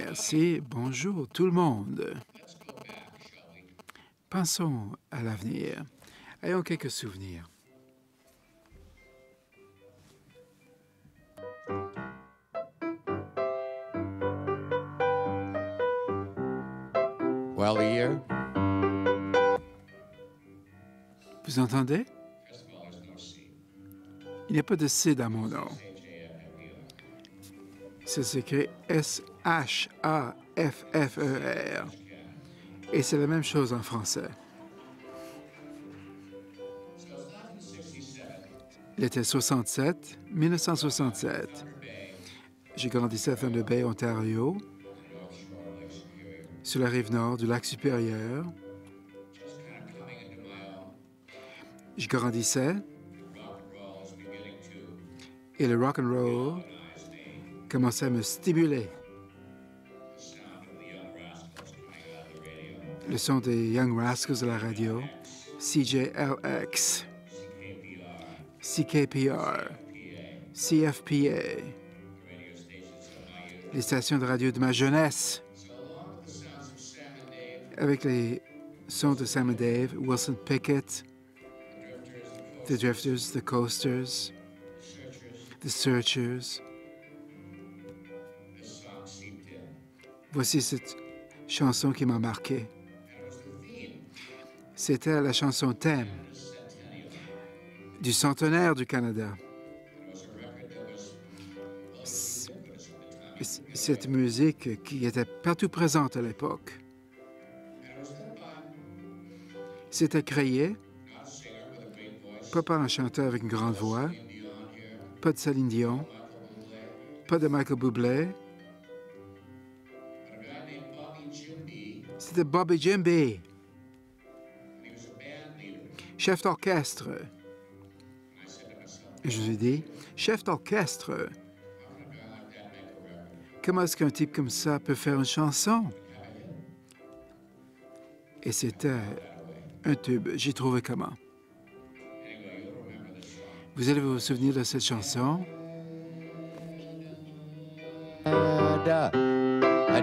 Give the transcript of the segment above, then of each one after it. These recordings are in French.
Merci. Bonjour tout le monde. Pensons à l'avenir. Ayons quelques souvenirs. Well, the year. Vous entendez? Il n'y a pas de C dans mon nom. Ça s'écrit S-H-A-F-F-E-R. Et c'est la même chose en français. Il était 1967. J'ai grandi à Thunder Bay, Ontario, sur la rive nord du lac supérieur. Je grandissais et le rock and roll commençait à me stimuler. Le son des Young Rascals de la radio, CJLX, CKPR, CFPA, les stations de radio de ma jeunesse, avec les sons de Sam and Dave, Wilson Pickett, The Drifters, The Coasters, The Searchers. Voici cette chanson qui m'a marqué. C'était la chanson thème du centenaire du Canada. Cette musique qui était partout présente à l'époque. C'était créé, pas par un chanteur avec une grande voix, pas de Céline Dion, pas de Michael Bublé. C'était Bobby Jimby, chef d'orchestre. Et je lui ai dit, chef d'orchestre, comment est-ce qu'un type comme ça peut faire une chanson? Et c'était un tube. J'ai trouvé comment. Vous allez vous souvenir de cette chanson?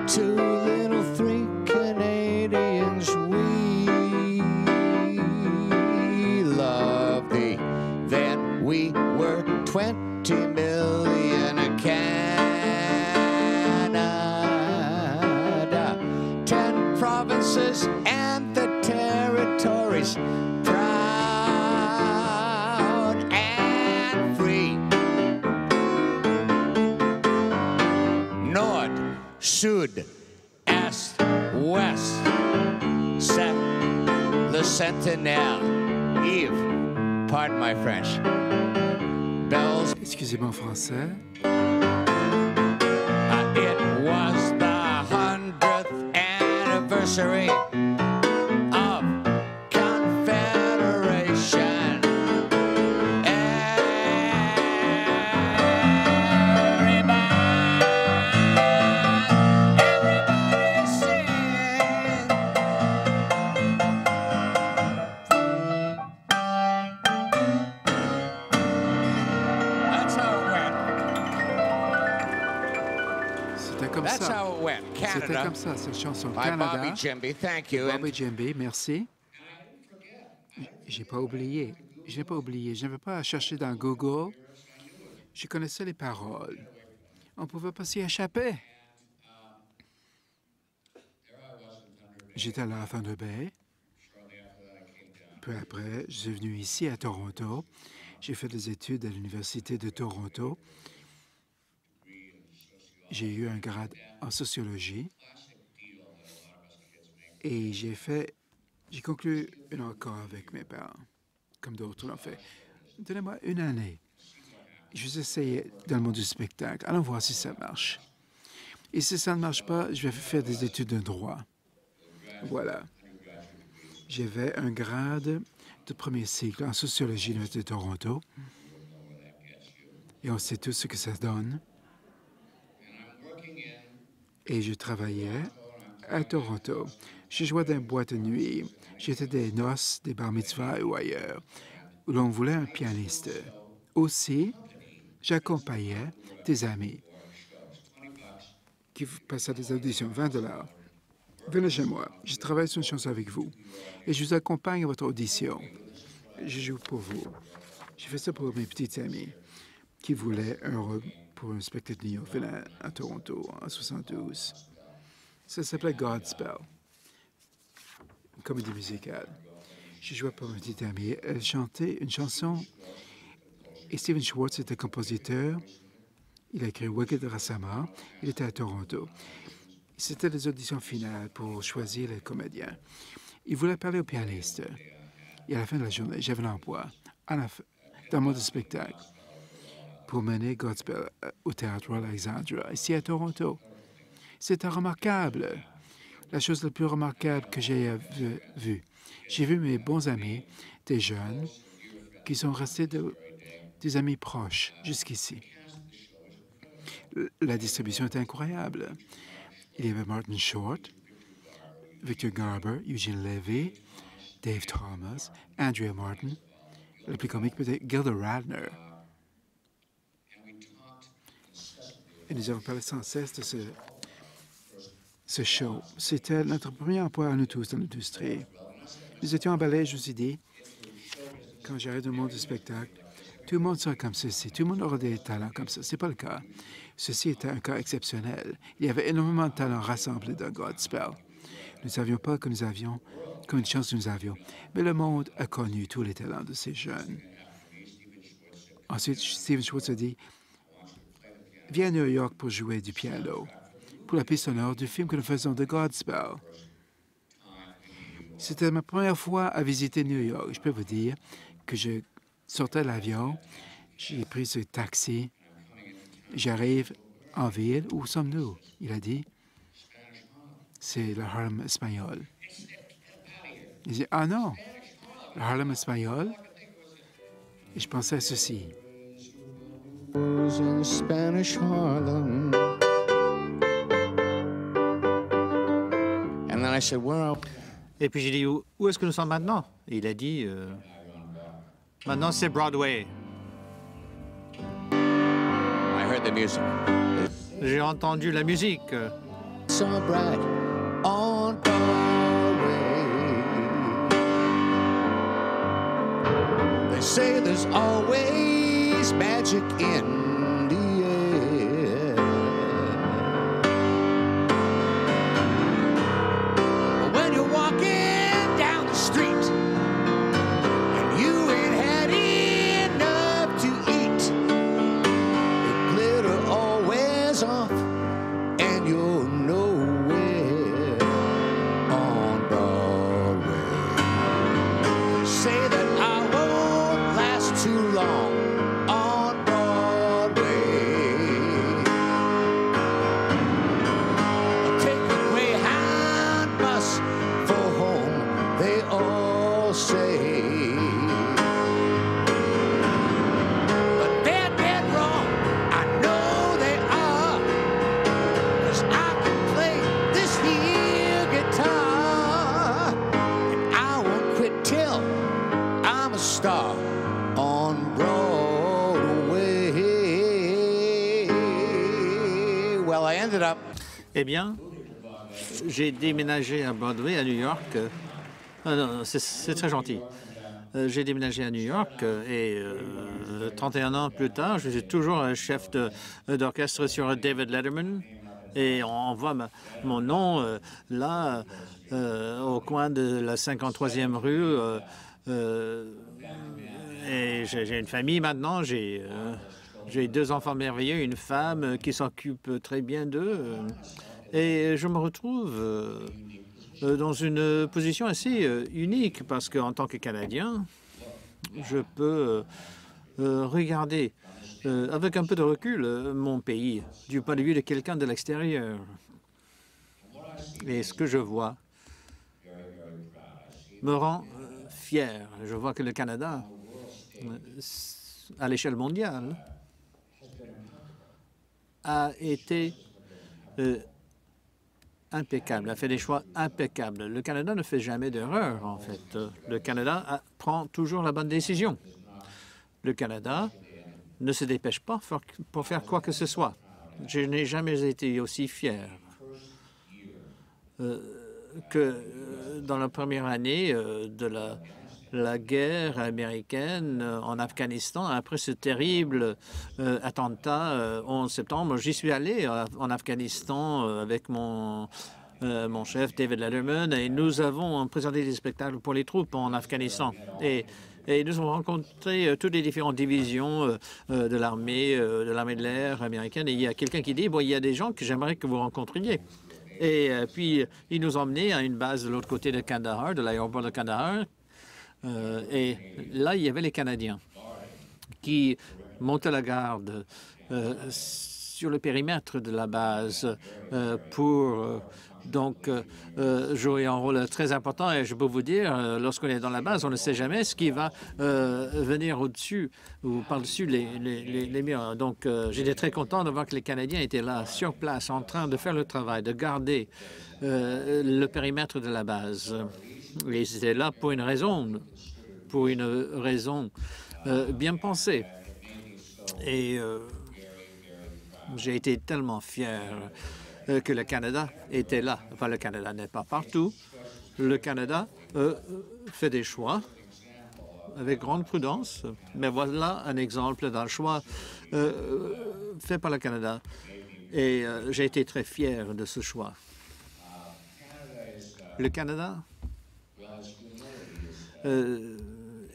Two little three Canadians, we love thee. Then we were 20 million in Canada, 10 provinces and the territories, proud and free. Nord, Sud, Est, Ouest, c'est le centenaire. Yves, pardon my French. Bells. Excusez mon français. It was the 100th anniversary of Confederation. C'était comme ça, cette chanson By Canada. Bobby Jimby, thank you. Bobby Jimby, merci. J'ai pas oublié. Je n'ai pas oublié. Je n'avais pas à chercher dans Google. Je connaissais les paroles. On ne pouvait pas s'y échapper. J'étais là à Thunder Bay. Peu après, je suis venu ici à Toronto. J'ai fait des études à l'Université de Toronto. J'ai eu un grade en sociologie et j'ai conclu un accord avec mes parents, comme d'autres l'ont fait. Donnez-moi une année. Je vais essayer dans le monde du spectacle. Allons voir si ça marche. Et si ça ne marche pas, je vais faire des études de droit. Voilà. J'avais un grade de premier cycle en sociologie à l'Université de Toronto. Et on sait tous ce que ça donne. Et je travaillais à Toronto. Je jouais dans une boîte de nuit. J'étais des noces, des bar mitzvahs ou ailleurs, où l'on voulait un pianiste. Aussi, j'accompagnais des amis qui passe à des auditions, 20 $. Venez chez moi. Je travaille sur une chanson avec vous. Et je vous accompagne à votre audition. Je joue pour vous. J'ai fait ça pour mes petits amis qui voulaient un rôle pour un spectacle de New York à Toronto en 72. Ça s'appelait Godspell, une comédie musicale. J'ai joué pour ma petite amie. Elle chantait une chanson et Stephen Schwartz était compositeur. Il a écrit Wicked récemment. Il était à Toronto. C'était les auditions finales pour choisir les comédiens. Il voulait parler au pianiste. Et à la fin de la journée, j'avais l'emploi dans mon spectacle pour mener Godspell au Théâtre Royal Alexandra, ici à Toronto. C'était remarquable. La chose la plus remarquable que j'ai vue. J'ai vu mes bons amis, des jeunes, qui sont restés des amis proches jusqu'ici. La distribution était incroyable. Il y avait Martin Short, Victor Garber, Eugene Levy, Dave Thomas, Andrea Martin, le plus comique peut-être Gilda Radner. Et nous avons parlé sans cesse de ce show. C'était notre premier emploi à nous tous dans l'industrie. Nous étions emballés, je vous ai dit, quand j'arrive dans le monde du spectacle, tout le monde serait comme ceci, tout le monde aurait des talents comme ça. Ce n'est pas le cas. Ceci était un cas exceptionnel. Il y avait énormément de talents rassemblés dans Godspell. Nous ne savions pas que nous avions, comme une chance nous avions, mais le monde a connu tous les talents de ces jeunes. Ensuite, Stephen Schwartz a dit, viens à New York pour jouer du piano, pour la piste sonore du film que nous faisons de Godspell. C'était ma première fois à visiter New York. Je peux vous dire que je sortais de l'avion, j'ai pris ce taxi, j'arrive en ville. Où sommes-nous? Il a dit, c'est le Harlem espagnol. Il dit, ah non, le Harlem espagnol. Et je pensais à ceci. In Spanish Harlem. And then I said, where are... Et puis j'ai dit, où est-ce que nous sommes maintenant? Et il a dit, maintenant c'est Broadway. I heard the music. J'ai entendu la musique. So bright on Broadway. They say there's always magic in the air. But when you're walking down the street and you ain't had enough to eat, the glitter always off and you're nowhere on Broadway. They say that I won't last too long on Broadway. I'll take the Greyhound bus for home, they all say. But they're dead wrong, I know they are, 'cause I can play this here guitar, and I won't quit till I'm a star on Broadway. Well, I ended up... Eh bien, j'ai déménagé à Broadway, à New York. Non, c'est très gentil. J'ai déménagé à New York et 31 ans plus tard, je suis toujours chef d'orchestre sur David Letterman. Et on voit mon nom là, au coin de la 53e rue. Et j'ai une famille maintenant. J'ai 2 enfants merveilleux, une femme qui s'occupe très bien d'eux. Et je me retrouve dans une position assez unique parce qu'en tant que Canadien, je peux regarder avec un peu de recul mon pays du point de vue de quelqu'un de l'extérieur. Et ce que je vois me rend fier. Je vois que le Canada, à l'échelle mondiale, a été impeccable, a fait des choix impeccables. Le Canada ne fait jamais d'erreur, en fait. Le Canada prend toujours la bonne décision. Le Canada ne se dépêche pas pour faire quoi que ce soit. Je n'ai jamais été aussi fier que dans la première année de la guerre américaine en Afghanistan, après ce terrible attentat 11 septembre. J'y suis allé en Afghanistan avec mon chef David Letterman, et nous avons présenté des spectacles pour les troupes en Afghanistan. Et nous avons rencontré toutes les différentes divisions de l'armée de l'air américaine. Et il y a quelqu'un qui dit, bon, il y a des gens que j'aimerais que vous rencontriez. Et puis, ils nous ont emmenés à une base de l'autre côté de Kandahar, de l'aéroport de Kandahar. Et là, il y avait les Canadiens qui montaient la garde sur le périmètre de la base pour donc jouer un rôle très important. Et je peux vous dire, lorsqu'on est dans la base, on ne sait jamais ce qui va venir au-dessus ou par-dessus les murs. Donc, j'étais très content de voir que les Canadiens étaient là, sur place, en train de faire le travail, de garder le périmètre de la base. Et ils étaient là pour une raison bien pensée. Et j'ai été tellement fier que le Canada était là. Enfin, le Canada n'est pas partout. Le Canada fait des choix avec grande prudence. Mais voilà un exemple d'un choix fait par le Canada. Et j'ai été très fier de ce choix. Le Canada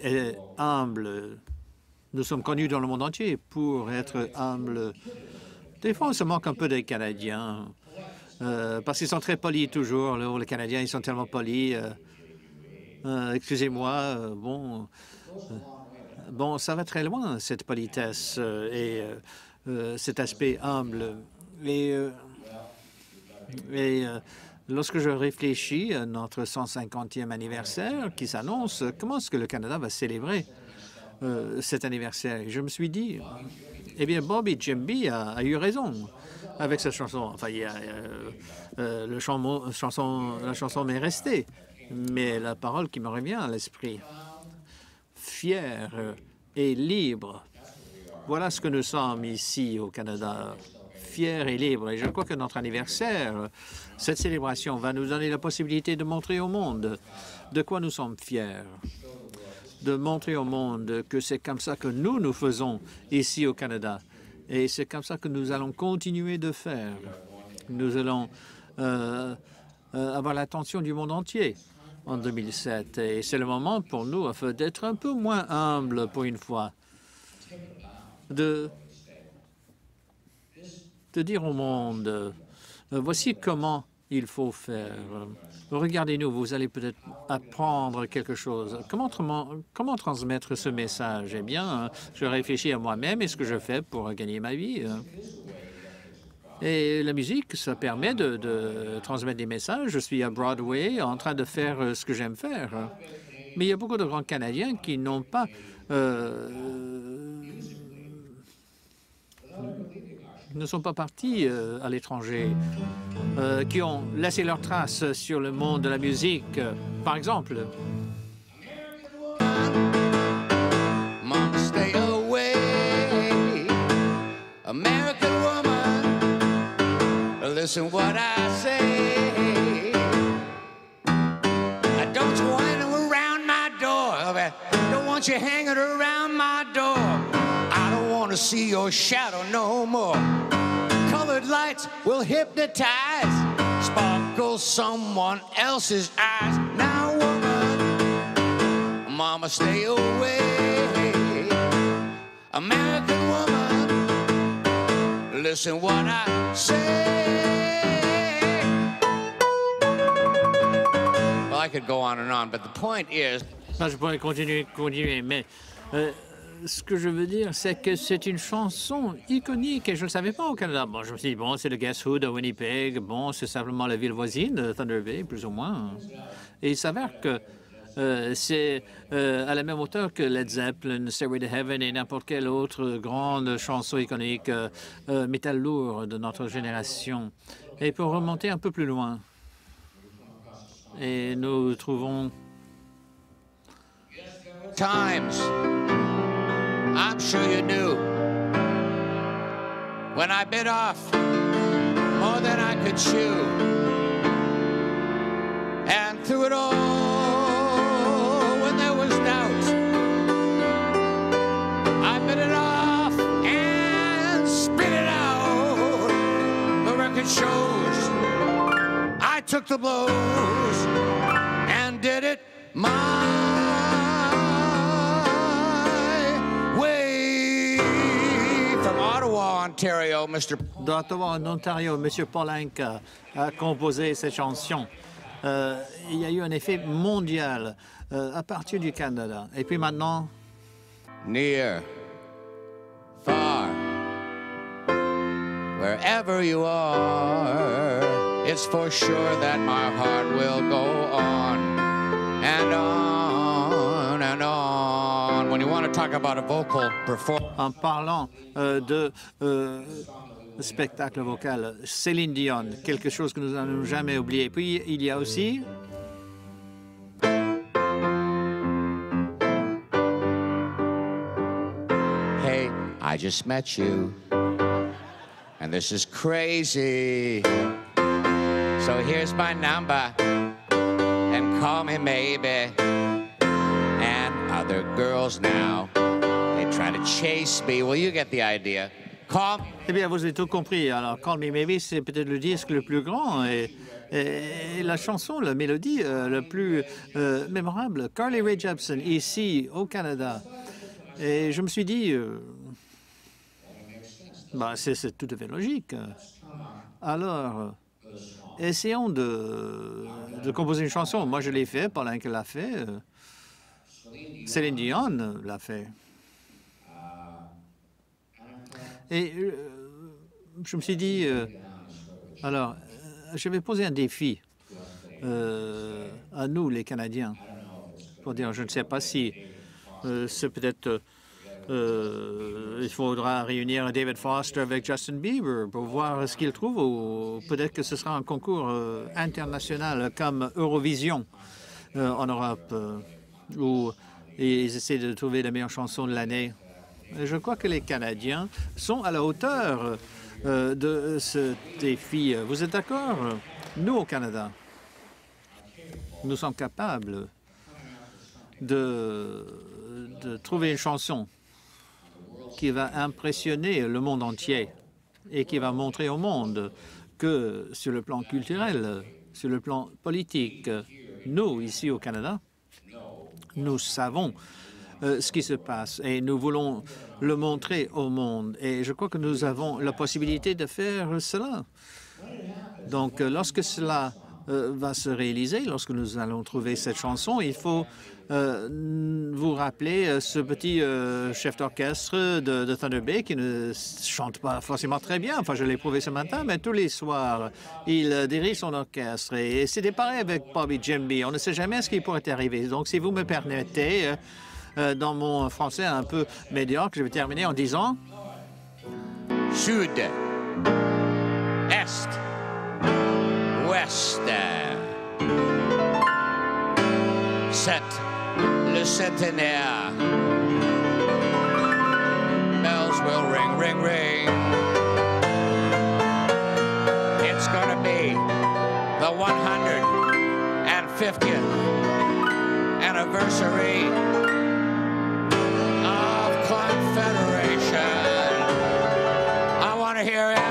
est humble. Nous sommes connus dans le monde entier pour être humbles. Des fois, on se moque un peu des Canadiens parce qu'ils sont très polis toujours. Les Canadiens, ils sont tellement polis. Excusez-moi, bon, ça va très loin, cette politesse et cet aspect humble. Et lorsque je réfléchis à notre 150e anniversaire qui s'annonce, comment est-ce que le Canada va célébrer cet anniversaire? Je me suis dit, eh bien, Bobby Jimby a eu raison avec cette chanson. Enfin, il y a, la chanson m'est restée, mais la parole qui me revient à l'esprit, fier et libre. Voilà ce que nous sommes ici au Canada, fiers et libres. Et je crois que notre anniversaire, cette célébration va nous donner la possibilité de montrer au monde de quoi nous sommes fiers, de montrer au monde que c'est comme ça que nous faisons ici au Canada. Et c'est comme ça que nous allons continuer de faire. Nous allons avoir l'attention du monde entier en 2007. Et c'est le moment pour nous d'être un peu moins humbles pour une fois, de dire au monde, voici comment il faut faire. Regardez-nous, vous allez peut-être apprendre quelque chose. Comment transmettre ce message? Eh bien, je réfléchis à moi-même et ce que je fais pour gagner ma vie. Et la musique, ça permet de transmettre des messages. Je suis à Broadway en train de faire ce que j'aime faire. Mais il y a beaucoup de grands Canadiens qui n'ont pas ne sont pas partis à l'étranger, qui ont laissé leurs traces sur le monde de la musique. Par exemple, Mom, stay away, American woman. Listen what I say. Don't you want him around my door? Don't want you hanging around my door. I don't want to see your shadow no more. Colored lights will hypnotize, sparkle someone else's eyes. Now, woman, mama, stay away. American woman, listen what I say. Well, I could go on, but the point is... Je pourrais continuer, mais ce que je veux dire, c'est que c'est une chanson iconique et je ne le savais pas au Canada. Bon, je me suis dit, bon, c'est le Guess Who de Winnipeg, bon, c'est simplement la ville voisine de Thunder Bay, plus ou moins. Et il s'avère que c'est à la même hauteur que Led Zeppelin, Stairway to Heaven et n'importe quelle autre grande chanson iconique, métal lourd de notre génération. Et pour remonter un peu plus loin, et nous trouvons... Times, I'm sure you do. when I bit off more than I could chew. And through it all, when there was doubt, I bit it off and spit it out. The record shows I took the blows and did it my way. From Ottawa, Ontario, Mr. D'Ottawa, en Ontario, M. Poulenc a composé cette chanson. Il y a eu un effet mondial à partir du Canada. Et puis maintenant, Near, far, wherever you are, it's for sure that my heart will go on and on and on. When you want to talk about a vocal performance, en parlant de spectacle vocal, Céline Dion, quelque chose que nous n'allons jamais oublier. Puis il y a aussi hey, I just met you, and this is crazy. So here's my number, and call me maybe. And other girls now, they try to chase me. Well, you get the idea. Call. Eh bien, vous avez tout compris. Alors, Call Me Maybe, c'est peut-être le disque le plus grand et la chanson, la mélodie la plus mémorable. Carly Rae Jepsen, ici, au Canada. Et je me suis dit, c'est tout à fait logique. Alors, essayons de composer une chanson. Moi, je l'ai fait, Poulenc l'a fait, Céline Dion l'a fait. Et je me suis dit, je vais poser un défi à nous, les Canadiens, pour dire, je ne sais pas si c'est peut-être, il faudra réunir David Foster avec Justin Bieber pour voir ce qu'il trouve, ou peut-être que ce sera un concours international comme Eurovision en Europe, où ils essaient de trouver la meilleure chanson de l'année. Je crois que les Canadiens sont à la hauteur de ce défi. Vous êtes d'accord? Nous, au Canada, nous sommes capables de trouver une chanson qui va impressionner le monde entier et qui va montrer au monde que sur le plan culturel, sur le plan politique, nous, ici au Canada, nous savons ce qui se passe et nous voulons le montrer au monde. Et je crois que nous avons la possibilité de faire cela. Donc, lorsque cela va se réaliser, lorsque nous allons trouver cette chanson, il faut vous rappeler ce petit chef d'orchestre de Thunder Bay qui ne chante pas forcément très bien. Enfin, je l'ai prouvé ce matin, mais tous les soirs, il dirige son orchestre. Et c'était pareil avec Bobby Jimby. On ne sait jamais ce qui pourrait arriver. Donc, si vous me permettez, dans mon français un peu médiocre, je vais terminer en disant Sud, Est, Ouest. C'est le centenaire. Bells will ring, ring, ring. It's gonna be the 150th anniversary of Confederation. I want to hear everybody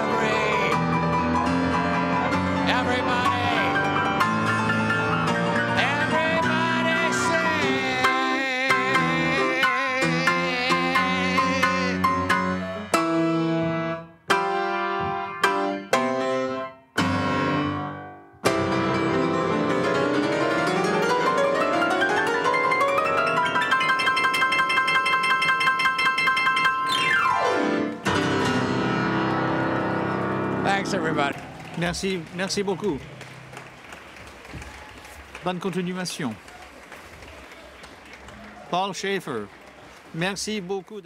sing. Thanks, everybody. Merci beaucoup. Bonne continuation. Paul Schaefer, merci beaucoup.